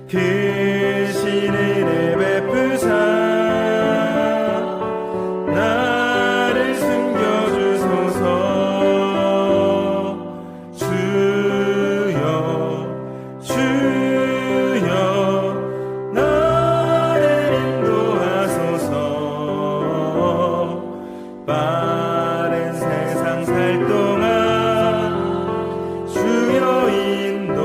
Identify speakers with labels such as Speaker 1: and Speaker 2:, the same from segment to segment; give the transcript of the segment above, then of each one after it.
Speaker 1: 그 신은혜 베푸사 나를 숨겨주소서. 주여 주여 나를 인도하소서. 빠른 세상 살 동안 주여 인도하소서.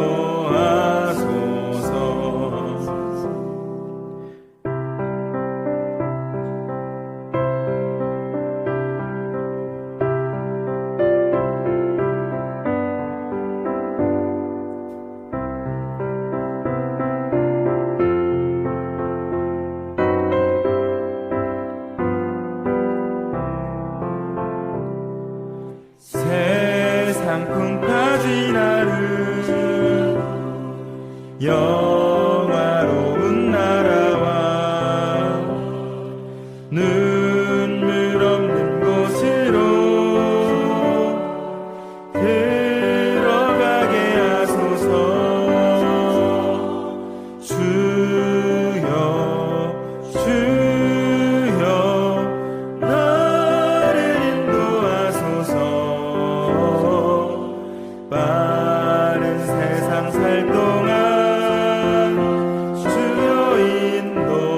Speaker 1: 세상 풍파진 하루 영화로운 나라와 눈물 없는 곳으로 들어가게 하소서. 주여 주여 나를 인도하소서. 빠른 세상 살 동안 주여 인도하소서.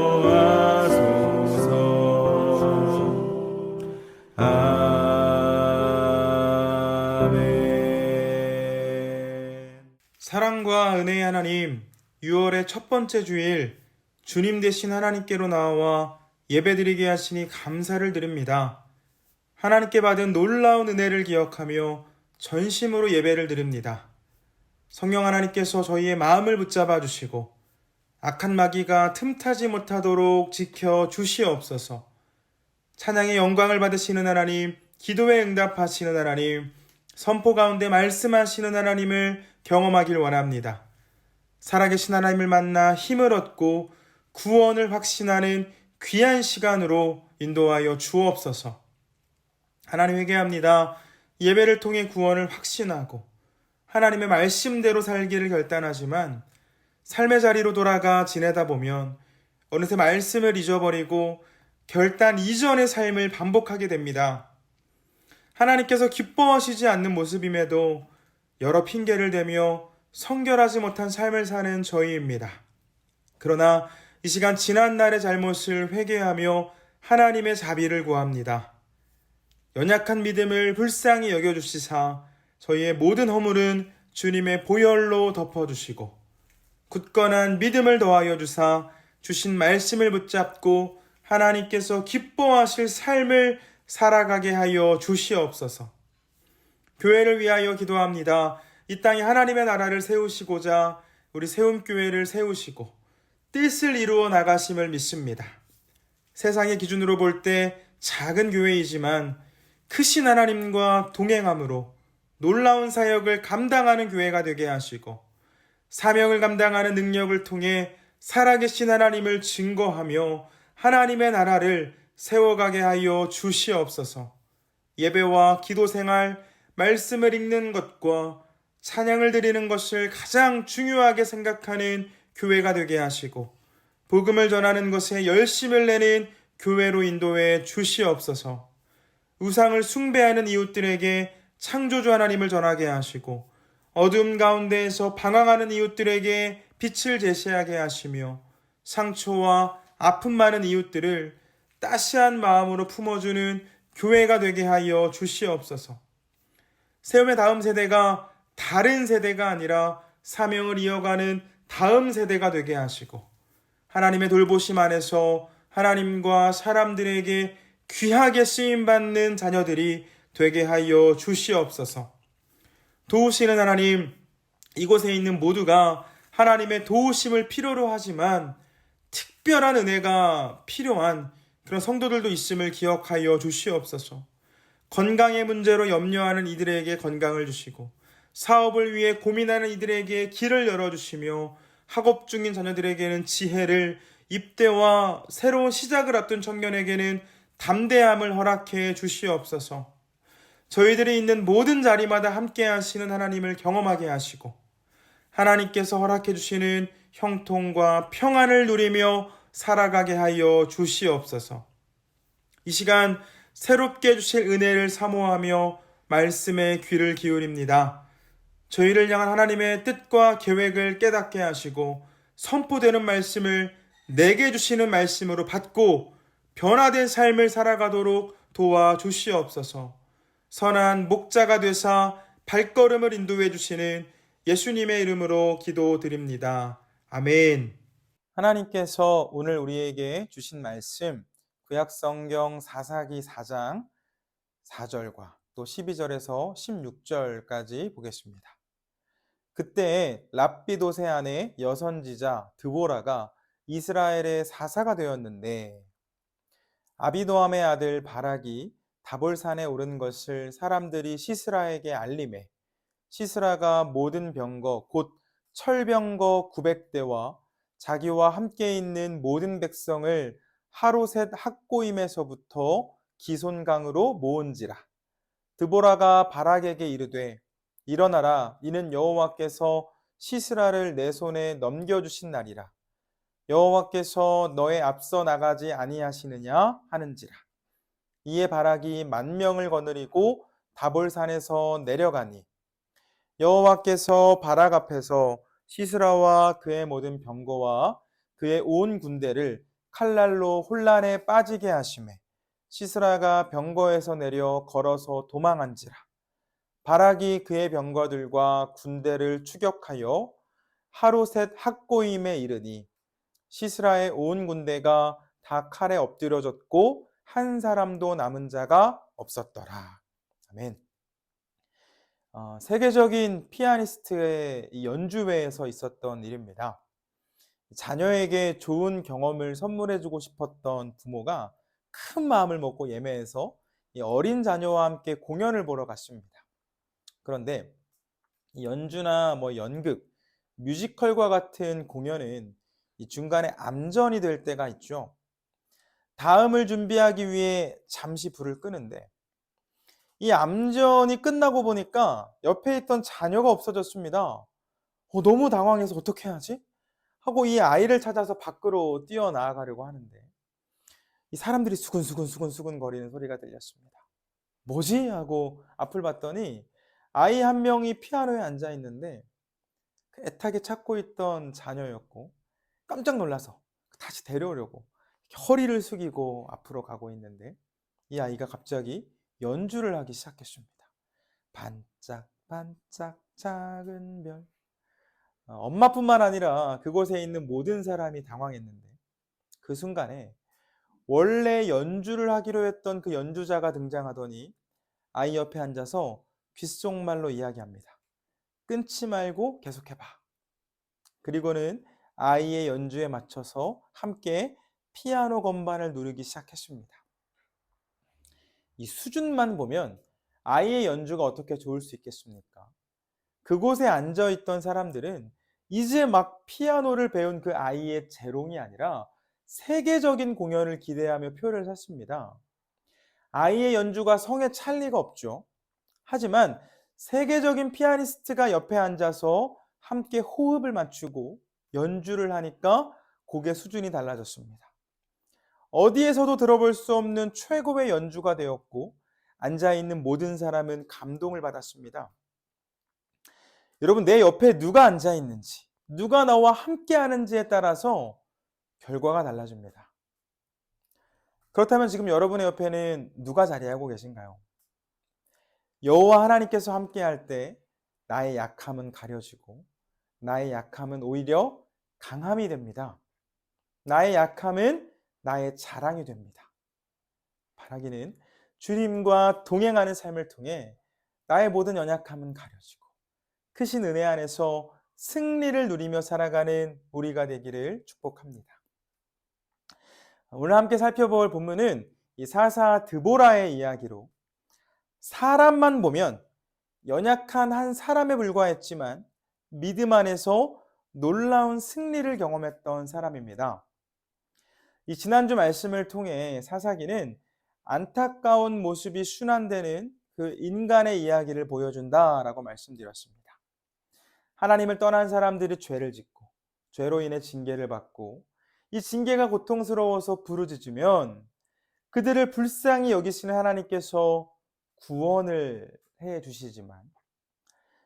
Speaker 1: 아멘.
Speaker 2: 사랑과 은혜의 하나님, 6월의 첫 번째 주일 주님 되신 하나님께로 나와 예배드리게 하시니 감사를 드립니다. 하나님께 받은 놀라운 은혜를 기억하며 전심으로 예배를 드립니다. 성령 하나님께서 저희의 마음을 붙잡아 주시고 악한 마귀가 틈타지 못하도록 지켜 주시옵소서. 찬양의 영광을 받으시는 하나님, 기도에 응답하시는 하나님, 선포 가운데 말씀하시는 하나님을 경험하길 원합니다. 살아계신 하나님을 만나 힘을 얻고 구원을 확신하는 귀한 시간으로 인도하여 주옵소서. 하나님 회개합니다. 예배를 통해 구원을 확신하고 하나님의 말씀대로 살기를 결단하지만 삶의 자리로 돌아가 지내다 보면 어느새 말씀을 잊어버리고 결단 이전의 삶을 반복하게 됩니다. 하나님께서 기뻐하시지 않는 모습임에도 여러 핑계를 대며 성결하지 못한 삶을 사는 저희입니다. 그러나 이 시간 지난 날의 잘못을 회개하며 하나님의 자비를 구합니다. 연약한 믿음을 불쌍히 여겨주시사 저희의 모든 허물은 주님의 보혈로 덮어주시고 굳건한 믿음을 더하여 주사 주신 말씀을 붙잡고 하나님께서 기뻐하실 삶을 살아가게 하여 주시옵소서. 교회를 위하여 기도합니다. 이 땅에 하나님의 나라를 세우시고자 우리 세움교회를 세우시고 뜻을 이루어 나가심을 믿습니다. 세상의 기준으로 볼 때 작은 교회이지만 크신 하나님과 동행함으로 놀라운 사역을 감당하는 교회가 되게 하시고 사명을 감당하는 능력을 통해 살아계신 하나님을 증거하며 하나님의 나라를 세워가게 하여 주시옵소서. 예배와 기도 생활, 말씀을 읽는 것과 찬양을 드리는 것을 가장 중요하게 생각하는 교회가 되게 하시고 복음을 전하는 것에 열심을 내는 교회로 인도해 주시옵소서. 우상을 숭배하는 이웃들에게 창조주 하나님을 전하게 하시고 어둠 가운데에서 방황하는 이웃들에게 빛을 제시하게 하시며 상처와 아픔 많은 이웃들을 따스한 마음으로 품어주는 교회가 되게 하여 주시옵소서. 세움의 다음 세대가 다른 세대가 아니라 사명을 이어가는 다음 세대가 되게 하시고 하나님의 돌보심 안에서 하나님과 사람들에게 귀하게 쓰임받는 자녀들이 되게 하여 주시옵소서. 도우시는 하나님, 이곳에 있는 모두가 하나님의 도우심을 필요로 하지만 특별한 은혜가 필요한 그런 성도들도 있음을 기억하여 주시옵소서. 건강의 문제로 염려하는 이들에게 건강을 주시고 사업을 위해 고민하는 이들에게 길을 열어주시며 학업 중인 자녀들에게는 지혜를, 입대와 새로운 시작을 앞둔 청년에게는 담대함을 허락해 주시옵소서. 저희들이 있는 모든 자리마다 함께 하시는 하나님을 경험하게 하시고 하나님께서 허락해 주시는 형통과 평안을 누리며 살아가게 하여 주시옵소서. 이 시간 새롭게 주실 은혜를 사모하며 말씀에 귀를 기울입니다. 저희를 향한 하나님의 뜻과 계획을 깨닫게 하시고 선포되는 말씀을 내게 주시는 말씀으로 받고 변화된 삶을 살아가도록 도와주시옵소서. 선한 목자가 되사 발걸음을 인도해 주시는 예수님의 이름으로 기도드립니다. 아멘. 하나님께서 오늘 우리에게 주신 말씀 구약성경 사사기 4장 4절과 또 12절에서 16절까지 보겠습니다. 그때 랍비도세 아내 여선지자 드보라가 이스라엘의 사사가 되었는데 아비노함의 아들 바락이 다볼산에 오른 것을 사람들이 시스라에게 알림해 시스라가 모든 병거 곧 철병거 900대와 자기와 함께 있는 모든 백성을 하루셋 학고임에서부터 기손강으로 모은지라. 드보라가 바락에게 이르되 일어나라, 이는 여호와께서 시스라를 내 손에 넘겨주신 날이라. 여호와께서 너의 앞서 나가지 아니하시느냐 하는지라. 이에 바락이 10,000명을 거느리고 다볼산에서 내려가니 여호와께서 바락 앞에서 시스라와 그의 모든 병거와 그의 온 군대를 칼날로 혼란에 빠지게 하시매 시스라가 병거에서 내려 걸어서 도망한지라. 바락이 그의 병거들과 군대를 추격하여 하루셋 학고임에 이르니 시스라의 온 군대가 다 칼에 엎드려졌고 한 사람도 남은 자가 없었더라. 아멘. 세계적인 피아니스트의 연주회에서 있었던 일입니다. 자녀에게 좋은 경험을 선물해주고 싶었던 부모가 큰 마음을 먹고 예매해서 어린 자녀와 함께 공연을 보러 갔습니다. 그런데 연주나 연극, 뮤지컬과 같은 공연은 중간에 암전이 될 때가 있죠. 다음을 준비하기 위해 잠시 불을 끄는데 이 암전이 끝나고 보니까 옆에 있던 자녀가 없어졌습니다. 너무 당황해서 어떻게 하지? 하고 이 아이를 찾아서 밖으로 뛰어나가려고 하는데 이 사람들이 수근수근 거리는 소리가 들렸습니다. 뭐지? 하고 앞을 봤더니 아이 한 명이 피아노에 앉아 있는데 애타게 찾고 있던 자녀였고 깜짝 놀라서 다시 데려오려고 허리를 숙이고 앞으로 가고 있는데 이 아이가 갑자기 연주를 하기 시작했습니다. 반짝반짝 작은 별. 엄마뿐만 아니라 그곳에 있는 모든 사람이 당황했는데 그 순간에 원래 연주를 하기로 했던 그 연주자가 등장하더니 아이 옆에 앉아서 귓속말로 이야기합니다. 끊지 말고 계속해봐. 그리고는 아이의 연주에 맞춰서 함께 피아노 건반을 누르기 시작했습니다. 이 수준만 보면 아이의 연주가 어떻게 좋을 수 있겠습니까? 그곳에 앉아있던 사람들은 이제 막 피아노를 배운 그 아이의 재롱이 아니라 세계적인 공연을 기대하며 표를 샀습니다. 아이의 연주가 성에 찰 리가 없죠. 하지만 세계적인 피아니스트가 옆에 앉아서 함께 호흡을 맞추고 연주를 하니까 곡의 수준이 달라졌습니다. 어디에서도 들어볼 수 없는 최고의 연주가 되었고 앉아있는 모든 사람은 감동을 받았습니다. 여러분, 내 옆에 누가 앉아있는지, 누가 나와 함께 하는지에 따라서 결과가 달라집니다. 그렇다면 지금 여러분의 옆에는 누가 자리하고 계신가요? 여호와 하나님께서 함께 할 때 나의 약함은 가려지고 나의 약함은 오히려 강함이 됩니다. 나의 약함은 나의 자랑이 됩니다. 바라기는 주님과 동행하는 삶을 통해 나의 모든 연약함은 가려지고 크신 은혜 안에서 승리를 누리며 살아가는 우리가 되기를 축복합니다. 오늘 함께 살펴볼 본문은 이 사사 드보라의 이야기로 사람만 보면 연약한 한 사람에 불과했지만 믿음 안에서 놀라운 승리를 경험했던 사람입니다. 이 지난주 말씀을 통해 사사기는 안타까운 모습이 순환되는 그 인간의 이야기를 보여준다라고 말씀드렸습니다. 하나님을 떠난 사람들이 죄를 짓고 죄로 인해 징계를 받고 이 징계가 고통스러워서 부르짖으면 그들을 불쌍히 여기시는 하나님께서 구원을 해 주시지만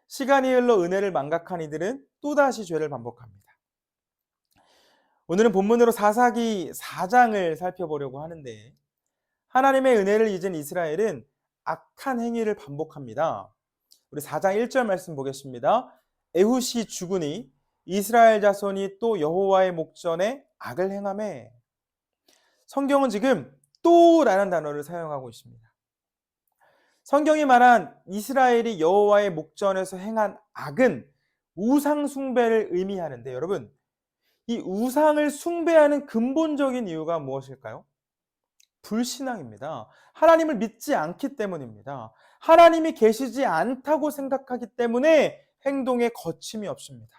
Speaker 2: 시간이 흘러 은혜를 망각한 이들은 또다시 죄를 반복합니다. 오늘은 본문으로 사사기 4장을 살펴보려고 하는데 하나님의 은혜를 잊은 이스라엘은 악한 행위를 반복합니다. 우리 4장 1절 말씀 보겠습니다. 에훗이 죽으니 이스라엘 자손이 또 여호와의 목전에 악을 행하매. 성경은 지금 또라는 단어를 사용하고 있습니다. 성경이 말한 이스라엘이 여호와의 목전에서 행한 악은 우상 숭배를 의미하는데 여러분, 이 우상을 숭배하는 근본적인 이유가 무엇일까요? 불신앙입니다. 하나님을 믿지 않기 때문입니다. 하나님이 계시지 않다고 생각하기 때문에 행동에 거침이 없습니다.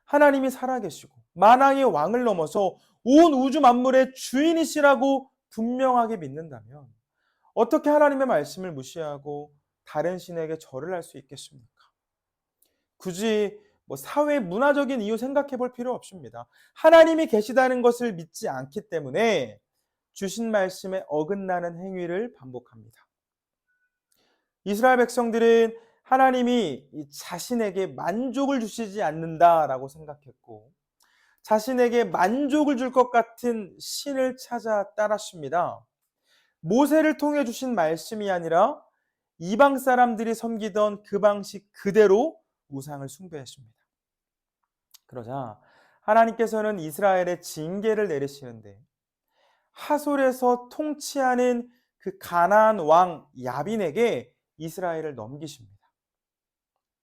Speaker 2: 하나님이 살아계시고 만왕의 왕을 넘어서 온 우주 만물의 주인이시라고 분명하게 믿는다면 어떻게 하나님의 말씀을 무시하고 다른 신에게 절을 할 수 있겠습니까? 굳이 사회 문화적인 이유 생각해 볼 필요 없습니다. 하나님이 계시다는 것을 믿지 않기 때문에 주신 말씀에 어긋나는 행위를 반복합니다. 이스라엘 백성들은 하나님이 자신에게 만족을 주시지 않는다라고 생각했고 자신에게 만족을 줄 것 같은 신을 찾아 따랐습니다. 모세를 통해 주신 말씀이 아니라 이방 사람들이 섬기던 그 방식 그대로 우상을 숭배했습니다. 그러자 하나님께서는 이스라엘의 징계를 내리시는데 하솔에서 통치하는 그 가나안 왕 야빈에게 이스라엘을 넘기십니다.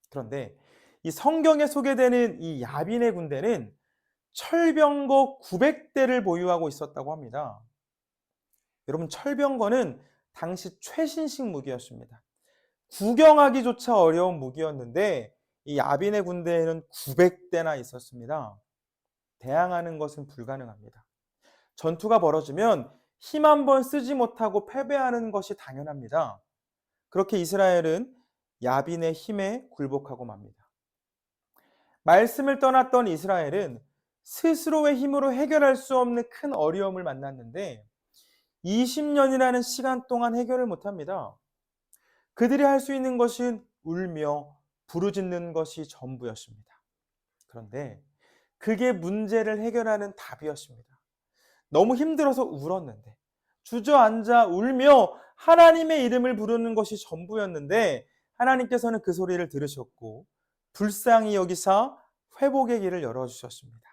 Speaker 2: 그런데 이 성경에 소개되는 이 야빈의 군대는 철병거 900대를 보유하고 있었다고 합니다. 여러분, 철병거는 당시 최신식 무기였습니다. 구경하기조차 어려운 무기였는데 이 야빈의 군대에는 900대나 있었습니다. 대항하는 것은 불가능합니다. 전투가 벌어지면 힘 한 번 쓰지 못하고 패배하는 것이 당연합니다. 그렇게 이스라엘은 야빈의 힘에 굴복하고 맙니다. 말씀을 떠났던 이스라엘은 스스로의 힘으로 해결할 수 없는 큰 어려움을 만났는데 20년이라는 시간 동안 해결을 못합니다. 그들이 할 수 있는 것은 울며 부르짖는 것이 전부였습니다. 그런데 그게 문제를 해결하는 답이었습니다. 너무 힘들어서 울었는데 주저앉아 울며 하나님의 이름을 부르는 것이 전부였는데 하나님께서는 그 소리를 들으셨고 불쌍히 여기사 회복의 길을 열어주셨습니다.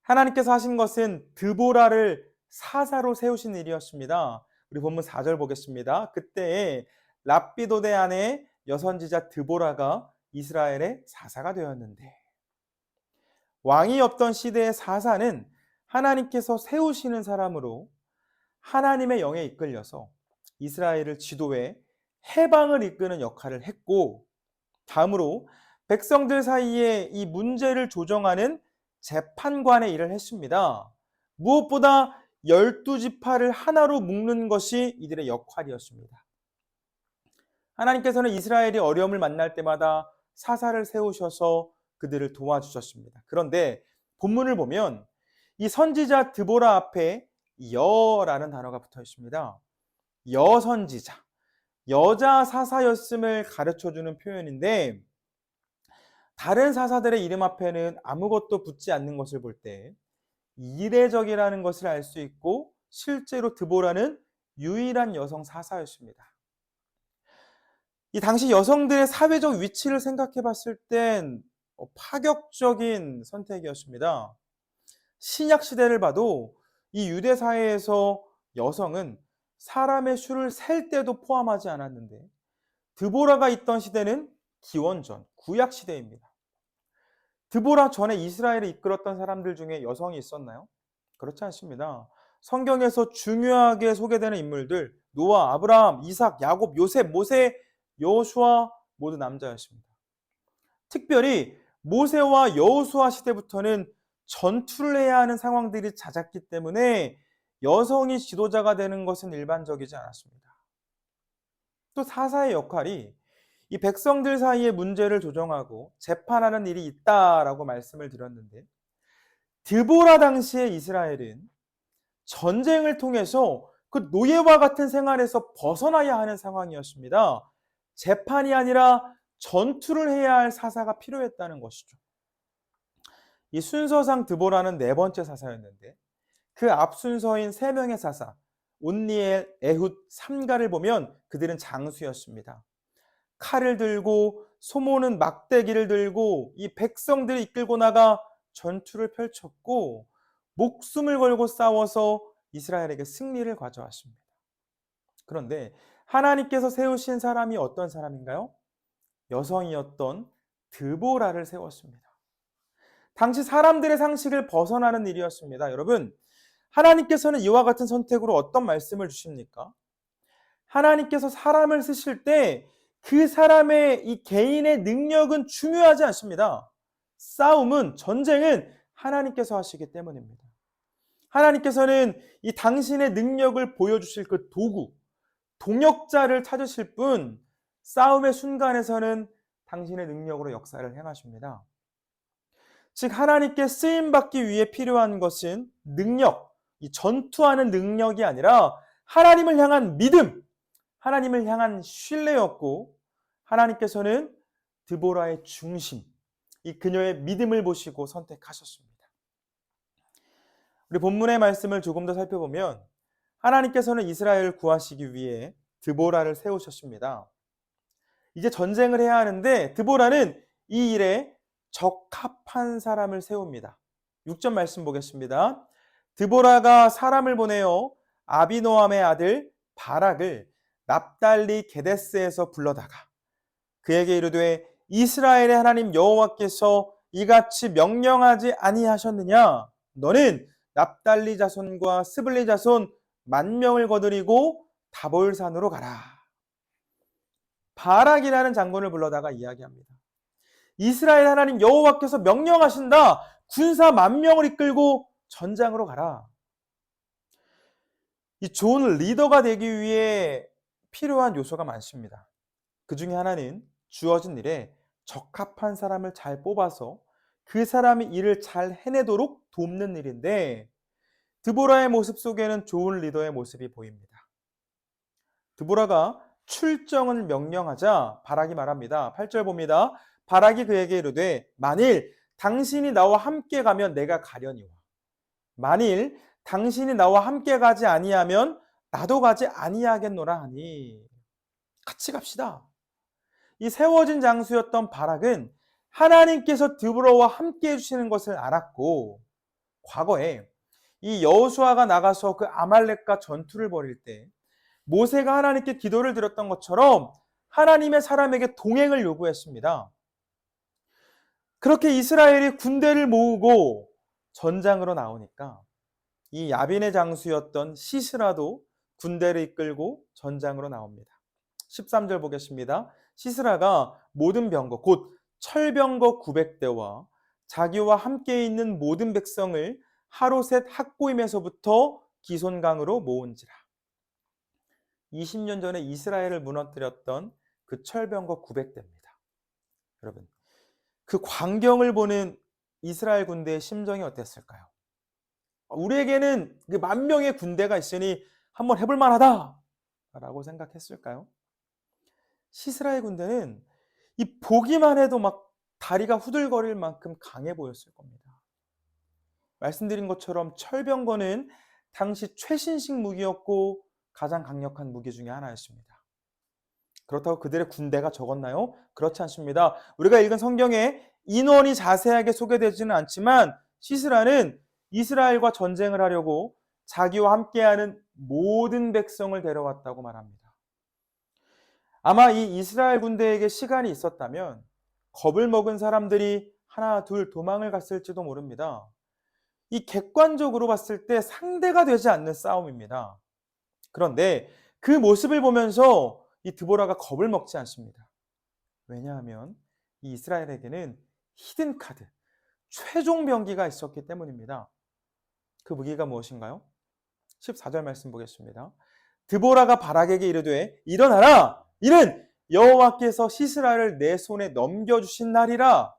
Speaker 2: 하나님께서 하신 것은 드보라를 사사로 세우신 일이었습니다. 우리 본문 4절 보겠습니다. 그때 랍비도대 아내 여선지자 드보라가 이스라엘의 사사가 되었는데 왕이 없던 시대의 사사는 하나님께서 세우시는 사람으로 하나님의 영에 이끌려서 이스라엘을 지도해 해방을 이끄는 역할을 했고 다음으로 백성들 사이에 이 문제를 조정하는 재판관의 일을 했습니다. 무엇보다 12지파를 하나로 묶는 것이 이들의 역할이었습니다. 하나님께서는 이스라엘이 어려움을 만날 때마다 사사를 세우셔서 그들을 도와주셨습니다. 그런데 본문을 보면 이 선지자 드보라 앞에 여라는 단어가 붙어 있습니다. 여선지자, 여자 사사였음을 가르쳐주는 표현인데 다른 사사들의 이름 앞에는 아무것도 붙지 않는 것을 볼 때 이례적이라는 것을 알 수 있고 실제로 드보라는 유일한 여성 사사였습니다. 이 당시 여성들의 사회적 위치를 생각해 봤을 땐 파격적인 선택이었습니다. 신약 시대를 봐도 이 유대 사회에서 여성은 사람의 수를 셀 때도 포함하지 않았는데 드보라가 있던 시대는 기원전, 구약 시대입니다. 드보라 전에 이스라엘을 이끌었던 사람들 중에 여성이 있었나요? 그렇지 않습니다. 성경에서 중요하게 소개되는 인물들 노아, 아브라함, 이삭, 야곱, 요셉, 모세, 여호수아 모두 남자였습니다. 특별히 모세와 여호수아 시대부터는 전투를 해야 하는 상황들이 잦았기 때문에 여성이 지도자가 되는 것은 일반적이지 않았습니다. 또 사사의 역할이 이 백성들 사이의 문제를 조정하고 재판하는 일이 있다라고 말씀을 드렸는데, 드보라 당시의 이스라엘은 전쟁을 통해서 그 노예와 같은 생활에서 벗어나야 하는 상황이었습니다. 재판이 아니라 전투를 해야 할 사사가 필요했다는 것이죠. 이 순서상 드보라는 네 번째 사사였는데, 그 앞 순서인 세 명의 사사 온니엘, 에훗, 삼가를 보면 그들은 장수였습니다. 칼을 들고 소모는 막대기를 들고 이 백성들을 이끌고 나가 전투를 펼쳤고 목숨을 걸고 싸워서 이스라엘에게 승리를 가져왔습니다. 그런데 하나님께서 세우신 사람이 어떤 사람인가요? 여성이었던 드보라를 세웠습니다. 당시 사람들의 상식을 벗어나는 일이었습니다. 여러분, 하나님께서는 이와 같은 선택으로 어떤 말씀을 주십니까? 하나님께서 사람을 쓰실 때 그 사람의 이 개인의 능력은 중요하지 않습니다. 싸움은, 전쟁은 하나님께서 하시기 때문입니다. 하나님께서는 이 당신의 능력을 보여주실 그 도구, 동역자를 찾으실 뿐, 싸움의 순간에서는 당신의 능력으로 역사를 행하십니다. 즉 하나님께 쓰임받기 위해 필요한 것은 능력, 이 전투하는 능력이 아니라 하나님을 향한 믿음, 하나님을 향한 신뢰였고, 하나님께서는 드보라의 중심, 이 그녀의 믿음을 보시고 선택하셨습니다. 우리 본문의 말씀을 조금 더 살펴보면 하나님께서는 이스라엘을 구하시기 위해 드보라를 세우셨습니다. 이제 전쟁을 해야 하는데 드보라는 이 일에 적합한 사람을 세웁니다. 6절 말씀 보겠습니다. 드보라가 사람을 보내어 아비노함의 아들 바락을 납달리 게데스에서 불러다가 그에게 이르되 이스라엘의 하나님 여호와께서 이같이 명령하지 아니하셨느냐? 너는 납달리 자손과 스불리 자손 10,000명을 거느리고 다볼산으로 가라. 바락이라는 장군을 불러다가 이야기합니다. 이스라엘 하나님 여호와께서 명령하신다. 군사 10,000명을 이끌고 전장으로 가라. 이 좋은 리더가 되기 위해 필요한 요소가 많습니다. 그 중에 하나는 주어진 일에 적합한 사람을 잘 뽑아서 그 사람이 일을 잘 해내도록 돕는 일인데, 드보라의 모습 속에는 좋은 리더의 모습이 보입니다. 드보라가 출정을 명령하자 바락이 말합니다. 8절 봅니다. 바락이 그에게 이르되 만일 당신이 나와 함께 가면 내가 가려니와 만일 당신이 나와 함께 가지 아니하면 나도 가지 아니하겠노라 하니, 같이 갑시다. 이 세워진 장수였던 바락은 하나님께서 드보라와 함께 해주시는 것을 알았고, 과거에 이 여호수아가 나가서 그 아말렉과 전투를 벌일 때 모세가 하나님께 기도를 드렸던 것처럼 하나님의 사람에게 동행을 요구했습니다. 그렇게 이스라엘이 군대를 모으고 전장으로 나오니까 이 야빈의 장수였던 시스라도 군대를 이끌고 전장으로 나옵니다. 13절 보겠습니다. 시스라가 모든 병거 곧 철병거 900대와 자기와 함께 있는 모든 백성을 하로셋 학고임에서부터 기손강으로 모은지라. 20년 전에 이스라엘을 무너뜨렸던 그 철병거 900대입니다. 여러분, 그 광경을 보는 이스라엘 군대의 심정이 어땠을까요? 우리에게는 그 10,000명의 군대가 있으니 한번 해볼 만하다 라고 생각했을까요? 시스라의 군대는 이 보기만 해도 막 다리가 후들거릴 만큼 강해 보였을 겁니다. 말씀드린 것처럼 철병거는 당시 최신식 무기였고 가장 강력한 무기 중에 하나였습니다. 그렇다고 그들의 군대가 적었나요? 그렇지 않습니다. 우리가 읽은 성경에 인원이 자세하게 소개되지는 않지만 시스라는 이스라엘과 전쟁을 하려고 자기와 함께하는 모든 백성을 데려왔다고 말합니다. 아마 이 이스라엘 군대에게 시간이 있었다면 겁을 먹은 사람들이 하나 둘 도망을 갔을지도 모릅니다. 이 객관적으로 봤을 때 상대가 되지 않는 싸움입니다. 그런데 그 모습을 보면서 이 드보라가 겁을 먹지 않습니다. 왜냐하면 이 이스라엘에게는 히든 카드, 최종 병기가 있었기 때문입니다. 그 무기가 무엇인가요? 14절 말씀 보겠습니다. 드보라가 바락에게 이르되 일어나라! 이는 여호와께서 시스라를 내 손에 넘겨주신 날이라.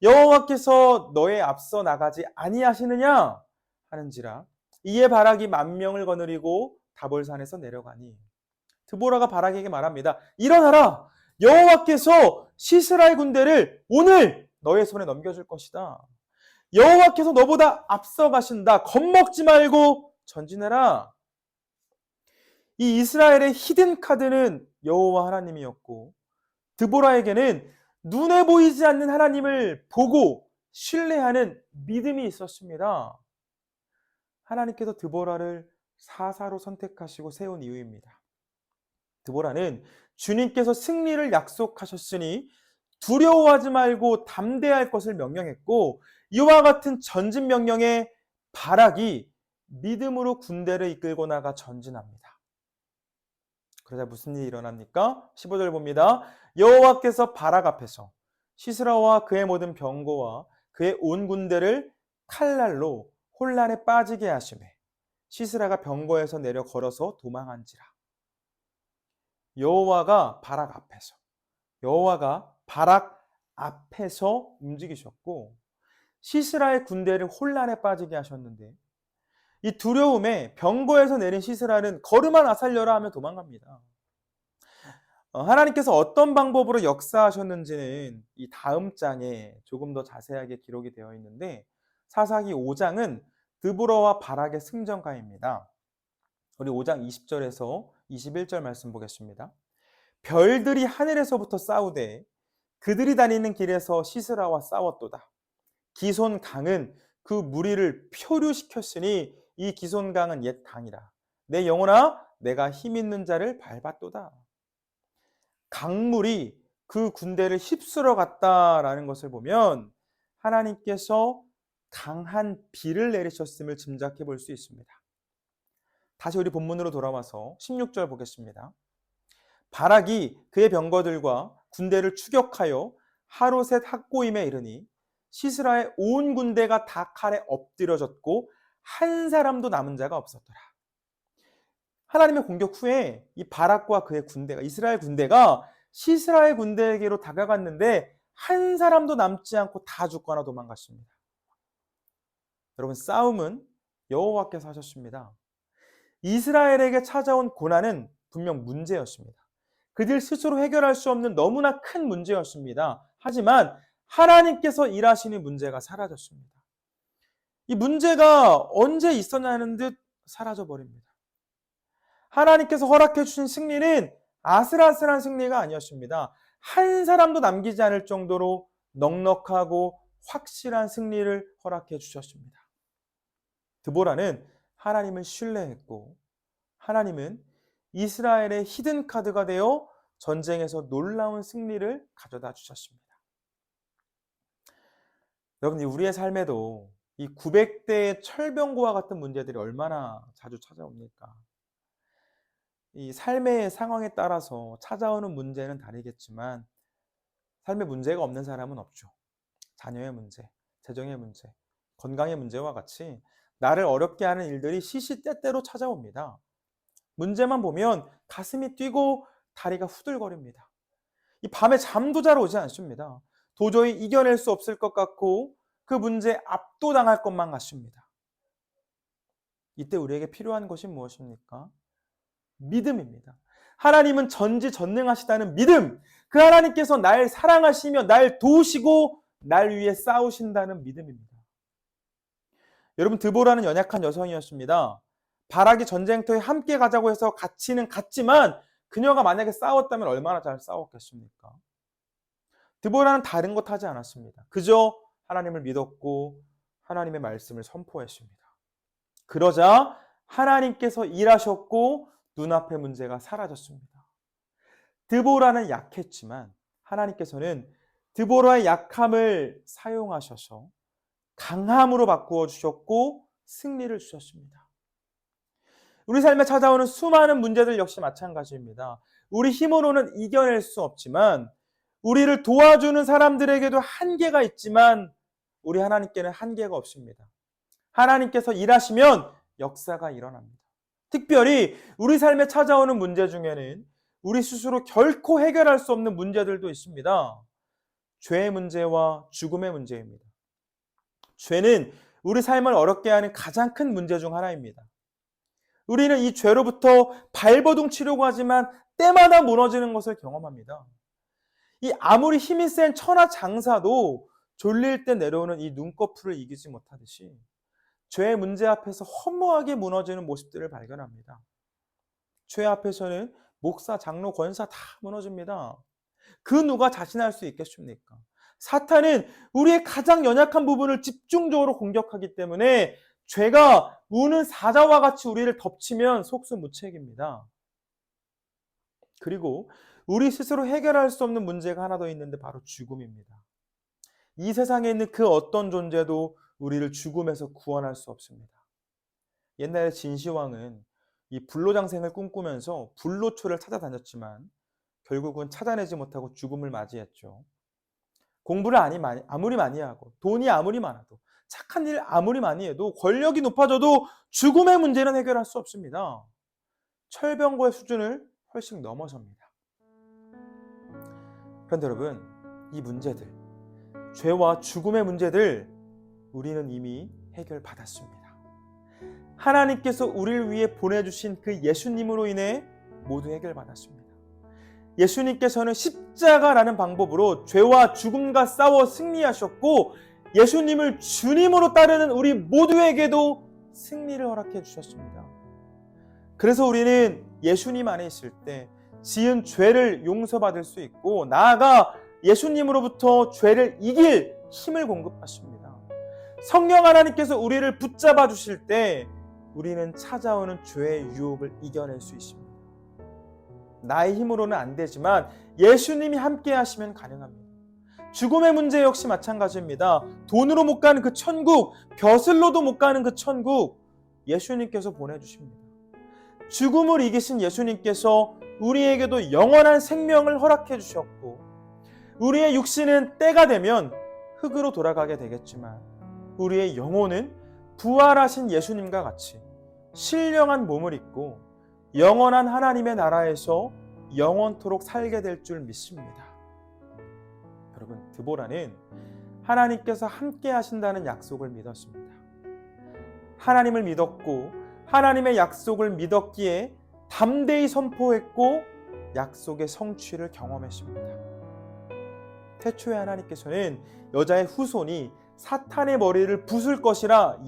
Speaker 2: 여호와께서 너의 앞서 나가지 아니하시느냐 하는지라. 이에 바락이 10,000명을 거느리고 다볼산에서 내려가니. 드보라가 바락에게 말합니다. 일어나라. 여호와께서 시스라의 군대를 오늘 너의 손에 넘겨줄 것이다. 여호와께서 너보다 앞서 가신다. 겁먹지 말고 전진해라. 이 이스라엘의 히든 카드는 여호와 하나님이었고, 드보라에게는 눈에 보이지 않는 하나님을 보고 신뢰하는 믿음이 있었습니다. 하나님께서 드보라를 사사로 선택하시고 세운 이유입니다. 드보라는 주님께서 승리를 약속하셨으니 두려워하지 말고 담대할 것을 명령했고, 이와 같은 전진 명령에 바락이 믿음으로 군대를 이끌고 나가 전진합니다. 그러자 무슨 일이 일어납니까? 15절 봅니다. 여호와께서 바락 앞에서 시스라와 그의 모든 병거와 그의 온 군대를 칼날로 혼란에 빠지게 하시매 시스라가 병거에서 내려 걸어서 도망한지라. 여호와가 바락 앞에서 움직이셨고 시스라의 군대를 혼란에 빠지게 하셨는데, 이 두려움에 병거에서 내린 시스라는 걸음만 아살려라 하며 도망갑니다. 하나님께서 어떤 방법으로 역사하셨는지는 이 다음 장에 조금 더 자세하게 기록이 되어 있는데, 사사기 5장은 드보라와 바락의 승전가입니다. 우리 5장 20절에서 21절 말씀 보겠습니다. 별들이 하늘에서부터 싸우되 그들이 다니는 길에서 시스라와 싸웠도다. 기손 강은 그 무리를 표류시켰으니 이 기손 강은 옛 강이라. 내 영혼아, 내가 힘 있는 자를 밟았도다. 강물이 그 군대를 휩쓸어 갔다라는 것을 보면 하나님께서 강한 비를 내리셨음을 짐작해 볼 수 있습니다. 다시 우리 본문으로 돌아와서 16절 보겠습니다. 바락이 그의 병거들과 군대를 추격하여 하로셋 학고임에 이르니 시스라의 온 군대가 다 칼에 엎드려졌고 한 사람도 남은 자가 없었더라. 하나님의 공격 후에 이 바락과 그의 군대가, 이스라엘 군대가 시스라의 군대에게로 다가갔는데 한 사람도 남지 않고 다 죽거나 도망갔습니다. 여러분, 싸움은 여호와께서 하셨습니다. 이스라엘에게 찾아온 고난은 분명 문제였습니다. 그들 스스로 해결할 수 없는 너무나 큰 문제였습니다. 하지만 하나님께서 일하시는 문제가 사라졌습니다. 이 문제가 언제 있었냐는 듯 사라져버립니다. 하나님께서 허락해 주신 승리는 아슬아슬한 승리가 아니었습니다. 한 사람도 남기지 않을 정도로 넉넉하고 확실한 승리를 허락해 주셨습니다. 드보라는 하나님을 신뢰했고 하나님은 이스라엘의 히든 카드가 되어 전쟁에서 놀라운 승리를 가져다 주셨습니다. 여러분, 우리의 삶에도 이 900대의 철병고와 같은 문제들이 얼마나 자주 찾아옵니까? 이 삶의 상황에 따라서 찾아오는 문제는 다르겠지만 삶의 문제가 없는 사람은 없죠. 자녀의 문제, 재정의 문제, 건강의 문제와 같이 나를 어렵게 하는 일들이 시시때때로 찾아옵니다. 문제만 보면 가슴이 뛰고 다리가 후들거립니다. 이 밤에 잠도 잘 오지 않습니다. 도저히 이겨낼 수 없을 것 같고 그 문제에 압도당할 것만 같습니다. 이때 우리에게 필요한 것이 무엇입니까? 믿음입니다. 하나님은 전지전능하시다는 믿음, 그 하나님께서 날 사랑하시며 날 도우시고 날 위해 싸우신다는 믿음입니다. 여러분, 드보라는 연약한 여성이었습니다. 바락이 전쟁터에 함께 가자고 해서 같이는 갔지만 그녀가 만약에 싸웠다면 얼마나 잘 싸웠겠습니까? 드보라는 다른 것 하지 않았습니다. 그저 하나님을 믿었고 하나님의 말씀을 선포했습니다. 그러자 하나님께서 일하셨고 눈앞의 문제가 사라졌습니다. 드보라는 약했지만 하나님께서는 드보라의 약함을 사용하셔서 강함으로 바꾸어 주셨고 승리를 주셨습니다. 우리 삶에 찾아오는 수많은 문제들 역시 마찬가지입니다. 우리 힘으로는 이겨낼 수 없지만 우리를 도와주는 사람들에게도 한계가 있지만 우리 하나님께는 한계가 없습니다. 하나님께서 일하시면 역사가 일어납니다. 특별히 우리 삶에 찾아오는 문제 중에는 우리 스스로 결코 해결할 수 없는 문제들도 있습니다. 죄의 문제와 죽음의 문제입니다. 죄는 우리 삶을 어렵게 하는 가장 큰 문제 중 하나입니다. 우리는 이 죄로부터 발버둥 치려고 하지만 때마다 무너지는 것을 경험합니다. 이 아무리 힘이 센 천하장사도 졸릴 때 내려오는 이 눈꺼풀을 이기지 못하듯이 죄의 문제 앞에서 허무하게 무너지는 모습들을 발견합니다. 죄 앞에서는 목사, 장로, 권사 다 무너집니다. 그 누가 자신할 수 있겠습니까? 사탄은 우리의 가장 연약한 부분을 집중적으로 공격하기 때문에 죄가 우는 사자와 같이 우리를 덮치면 속수무책입니다. 그리고 우리 스스로 해결할 수 없는 문제가 하나 더 있는데 바로 죽음입니다. 이 세상에 있는 그 어떤 존재도 우리를 죽음에서 구원할 수 없습니다. 옛날에 진시황은 이 불로장생을 꿈꾸면서 불로초를 찾아다녔지만 결국은 찾아내지 못하고 죽음을 맞이했죠. 공부를 아무리 많이 하고 돈이 아무리 많아도 착한 일 아무리 많이 해도 권력이 높아져도 죽음의 문제는 해결할 수 없습니다. 철병거의 수준을 훨씬 넘어섭니다. 그런데 여러분, 이 문제들, 죄와 죽음의 문제들 우리는 이미 해결받았습니다. 하나님께서 우리를 위해 보내주신 그 예수님으로 인해 모두 해결받았습니다. 예수님께서는 십자가라는 방법으로 죄와 죽음과 싸워 승리하셨고 예수님을 주님으로 따르는 우리 모두에게도 승리를 허락해 주셨습니다. 그래서 우리는 예수님 안에 있을 때 지은 죄를 용서받을 수 있고 나아가 예수님으로부터 죄를 이길 힘을 공급하십니다. 성령 하나님께서 우리를 붙잡아 주실 때 우리는 찾아오는 죄의 유혹을 이겨낼 수 있습니다. 나의 힘으로는 안 되지만 예수님이 함께 하시면 가능합니다. 죽음의 문제 역시 마찬가지입니다. 돈으로 못 가는 그 천국, 벼슬로도 못 가는 그 천국 예수님께서 보내주십니다. 죽음을 이기신 예수님께서 우리에게도 영원한 생명을 허락해 주셨고 우리의 육신은 때가 되면 흙으로 돌아가게 되겠지만 우리의 영혼은 부활하신 예수님과 같이 신령한 몸을 입고 영원한 하나님의 나라에서 영원토록 살게 될 줄 믿습니다. 여러분, 드보라는 하나님께서 함께 하신다는 약속을 믿었습니다. 하나님을 믿었고 하나님의 약속을 믿었기에 담대히 선포했고 약속의 성취를 경험했습니다. 태초에 하나님께서는 여자의 후손이 사탄의 머리를 부술 것이라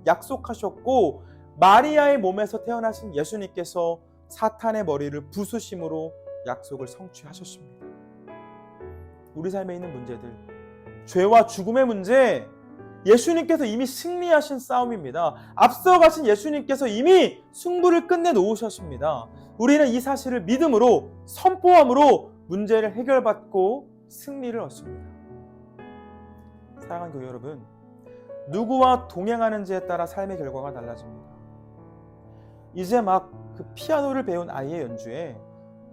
Speaker 2: 약속하셨고 마리아의 몸에서 태어나신 예수님께서 사탄의 머리를 부수심으로 약속을 성취하셨습니다. 우리 삶에 있는 문제들, 죄와 죽음의 문제, 예수님께서 이미 승리하신 싸움입니다. 앞서가신 예수님께서 이미 승부를 끝내놓으셨습니다. 우리는 이 사실을 믿음으로 선포함으로 문제를 해결받고 승리를 얻습니다. 사랑하는 교회 여러분, 누구와 동행하는지에 따라 삶의 결과가 달라집니다. 이제 막 그 피아노를 배운 아이의 연주에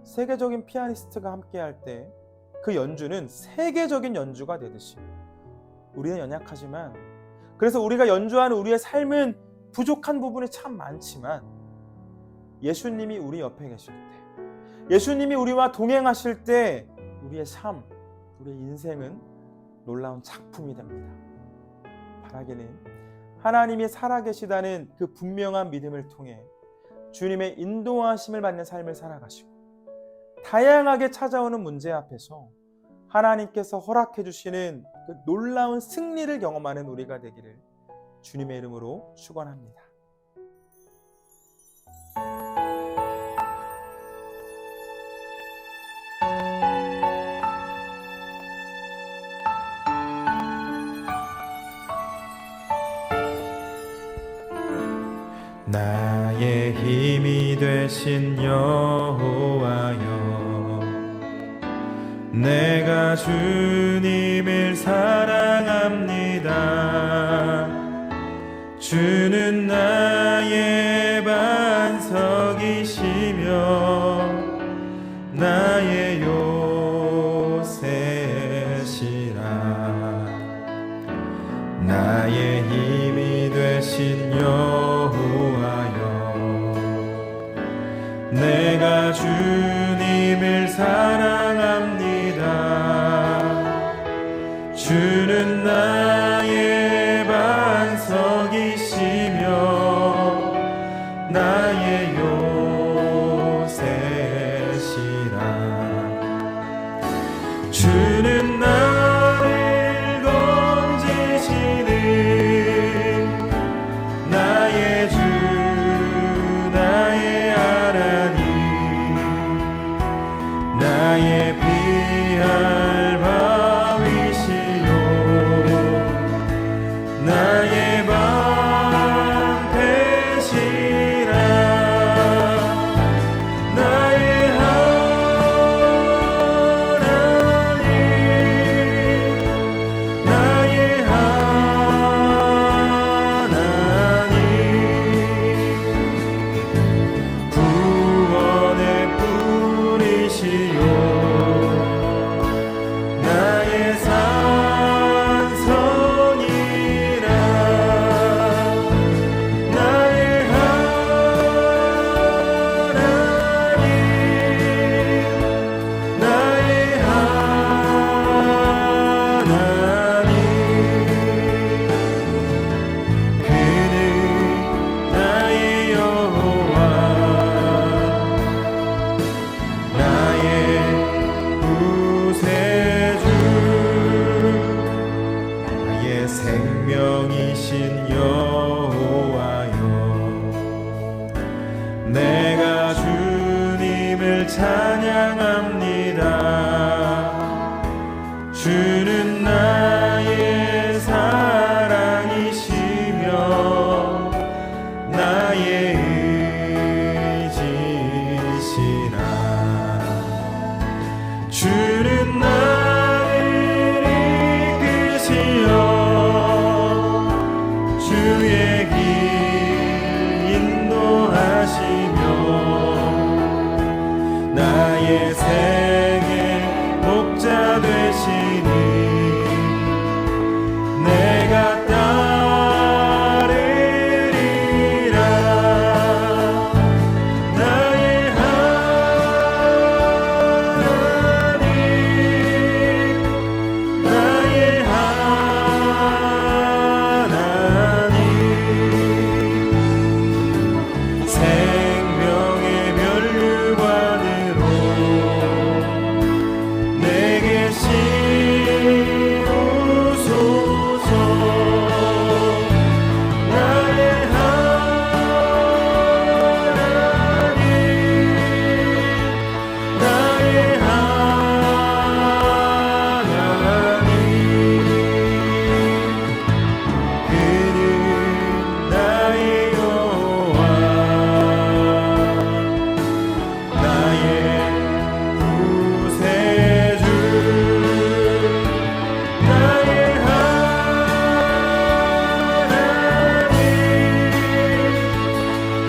Speaker 2: 세계적인 피아니스트가 함께할 때 그 연주는 세계적인 연주가 되듯이 우리는 연약하지만 그래서 우리가 연주하는 우리의 삶은 부족한 부분이 참 많지만 예수님이 우리 옆에 계실 때 예수님이 우리와 동행하실 때 우리의 삶, 우리의 인생은 놀라운 작품이 됩니다. 바라기는 하나님이 살아계시다는 그 분명한 믿음을 통해 주님의 인도하심을 받는 삶을 살아가시고 다양하게 찾아오는 문제 앞에서 하나님께서 허락해 주시는 그 놀라운 승리를 경험하는 우리가 되기를 주님의 이름으로 축원합니다.
Speaker 1: 나의 힘이 되신 여호와여, 내가 주님을 사랑합니다. 주는 나의 반석이시며 나의 요새시라. 나의 힘이 되신 여호와여, 내가 주님 사랑합니다. 주는 나의 반석이시며 나의 요새시라. 주는 나를 건지시는 나의 주 나의 하나님, 나의 피할 바위시요 나의 방패시라. 나의 하나님, 나의 하나님, 구원의 뿌리시요 나의 산성이라. 나의 하나님, 나의 하나님, 그는 나의 여호와, 나의 구세주, 나의 생명이신 여호와여. 내가 주님을 찬양합니다. 주는 나의 사랑이시며 나의 의지시라. 주는 나를 이끄시어 주의 길 인도하시며 나의 생의 목자 되시니 내가 따르리라. 나의 하나님, 나의 하나님, 생명의 면류관으로 내게 씌우소서. 나의 하나님, 나의 하나님, 그는 나의 여호와, 나의 구세주, 나의 하나님,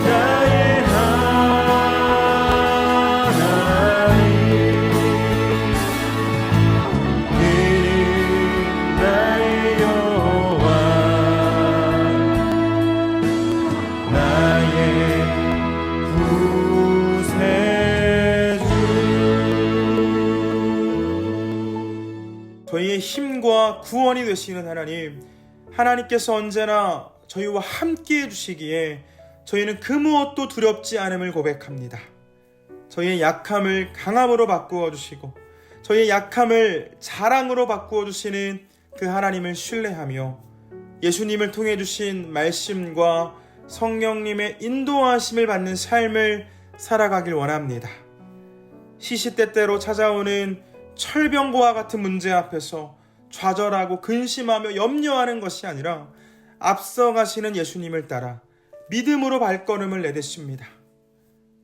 Speaker 1: 나의 하나님, 그는 나의 여호와, 나의 구세주.
Speaker 2: 저희의 힘과 구원이 되시는 하나님, 하나님께서 언제나 저희와 함께 해주시기에 저희는 그 무엇도 두렵지 않음을 고백합니다. 저희의 약함을 강함으로 바꾸어 주시고 저희의 약함을 자랑으로 바꾸어 주시는 그 하나님을 신뢰하며 예수님을 통해 주신 말씀과 성령님의 인도하심을 받는 삶을 살아가길 원합니다. 시시때때로 찾아오는 철병과 같은 문제 앞에서 좌절하고 근심하며 염려하는 것이 아니라 앞서가시는 예수님을 따라 믿음으로 발걸음을 내딛습니다.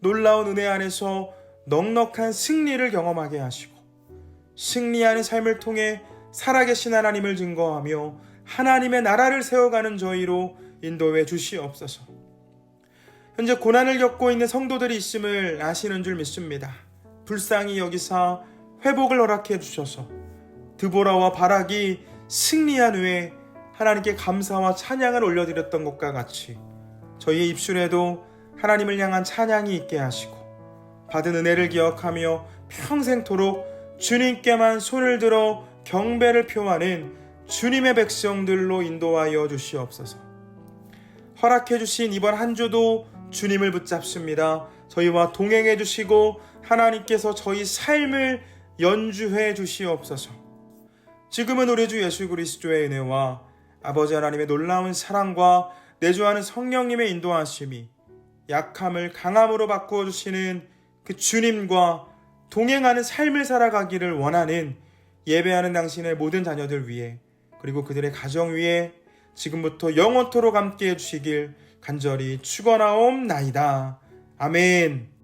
Speaker 2: 놀라운 은혜 안에서 넉넉한 승리를 경험하게 하시고 승리하는 삶을 통해 살아계신 하나님을 증거하며 하나님의 나라를 세워가는 저희로 인도해 주시옵소서. 현재 고난을 겪고 있는 성도들이 있음을 아시는 줄 믿습니다. 불쌍히 여기사 회복을 허락해 주셔서 드보라와 바락이 승리한 후에 하나님께 감사와 찬양을 올려드렸던 것과 같이 저희의 입술에도 하나님을 향한 찬양이 있게 하시고 받은 은혜를 기억하며 평생토록 주님께만 손을 들어 경배를 표하는 주님의 백성들로 인도하여 주시옵소서. 허락해 주신 이번 한 주도 주님을 붙잡습니다. 저희와 동행해 주시고 하나님께서 저희 삶을 연주해 주시옵소서. 지금은 우리 주 예수 그리스도의 은혜와 아버지 하나님의 놀라운 사랑과 내주하는 성령님의 인도하심이 약함을 강함으로 바꾸어 주시는 그 주님과 동행하는 삶을 살아가기를 원하는 예배하는 당신의 모든 자녀들 위해, 그리고 그들의 가정 위에 지금부터 영원토록 함께 해주시길 간절히 축원하옵나이다. 아멘.